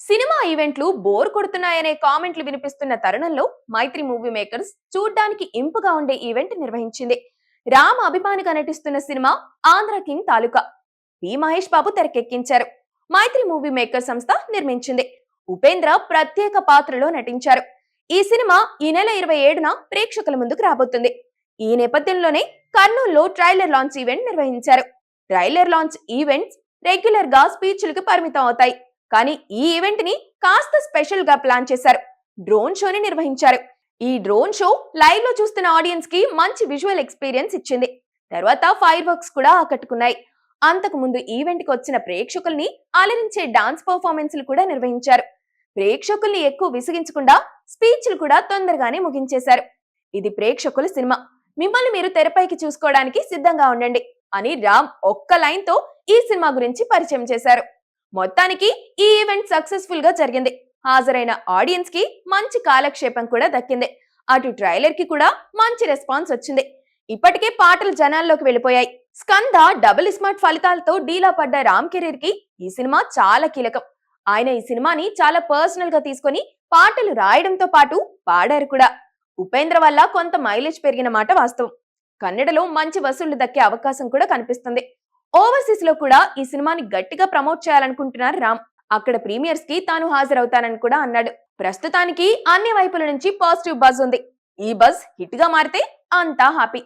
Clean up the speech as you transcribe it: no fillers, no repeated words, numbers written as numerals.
Cinema ఈవెంట్లు bore కొడుతున్నాయనే కామెంట్లు వినిపిస్తున్న తరుణంలో మైత్రి మూవీ మేకర్స్ చూడ్డానికి ఇంపుగా ఉండే ఈవెంట్ నిర్వహించింది. రామ్ అభిమానిగా నటిస్తున్న సినిమా ఆంధ్ర కింగ్ తాలూకా. పి మహేష్ బాబు తెరకెక్కించారు. మైత్రి మూవీ మేకర్ సంస్థ నిర్మించింది. ఉపేంద్ర ప్రత్యేక పాత్రలో నటించారు. ఈ సినిమా ఈ నెల 27న ప్రేక్షకుల ముందుకు రాబోతుంది. ఈ నేపథ్యంలోనే కర్నూలులో ట్రైలర్ లాంచ్ ఈవెంట్ నిర్వహించారు. ట్రైలర్ లాంచ్ ఈవెంట్స్ రెగ్యులర్ గా స్పీచ్లకు పరిమితం అవుతాయి. కానీ ఈ ఈవెంట్ ని కాస్త స్పెషల్ గా ప్లాన్ చేశారు. డ్రోన్ షోని నిర్వహించారు. ఈ డ్రోన్ షో లైవ్ లో చూస్తున్న ఆడియన్స్ కి మంచి విజువల్ ఎక్స్పీరియన్స్ ఇచ్చింది. తర్వాత ఫైర్ వర్క్స్ కూడా ఆకట్టుకున్నాయి. అంతకు ముందు ఈవెంట్ కి వచ్చిన ప్రేక్షకుల్ని అలరించే డాన్స్ పర్ఫార్మెన్స్లు కూడా నిర్వహించారు. ప్రేక్షకుల్ని ఎక్కువ విసిగించకుండా స్పీచ్లు కూడా తొందరగానే ముగించేశారు. ఇది ప్రేక్షకుల సినిమా, మిమ్మల్ని మీరు తెరపైకి చూసుకోవడానికి సిద్ధంగా ఉండండి అని రామ్ ఒక్క లైన్ తో ఈ సినిమా గురించి పరిచయం చేశారు. మొత్తానికి ఈ ఈవెంట్ సక్సెస్ఫుల్ గా జరిగింది. హాజరైన ఆడియన్స్ కి మంచి కాలక్షేపం కూడా దక్కింది. అటు ట్రైలర్ కి కూడా మంచి రెస్పాన్స్ వచ్చింది. ఇప్పటికే పాటలు జనాల్లోకి వెళ్ళిపోయాయి. స్కంద డబుల్ స్మార్ట్ ఫలితాలతో డీలా పడ్డ రామ్ కెరీర్ కి ఈ సినిమా చాలా కీలకం. ఆయన ఈ సినిమాని చాలా పర్సనల్ గా తీసుకొని పాటలు రాయడంతో పాటు పాడారు కూడా. ఉపేంద్ర వల్ల కొంత మైలేజ్ పెరిగిన మాట వాస్తవం. కన్నడలో మంచి వసూళ్లు దక్కే అవకాశం కూడా కనిపిస్తుంది. ఓవర్సీస్ లో కూడా ఈ సినిమాని గట్టిగా ప్రమోట్ చేయాలనుకుంటున్నారు రామ్. అక్కడ ప్రీమియర్స్ కి తాను హాజరవుతానని కూడా అన్నాడు. ప్రస్తుతానికి అన్ని వైపుల నుంచి పాజిటివ్ బజ్ ఉంది. ఈ బజ్ హిట్ గా మారితే అంతా హ్యాపీ.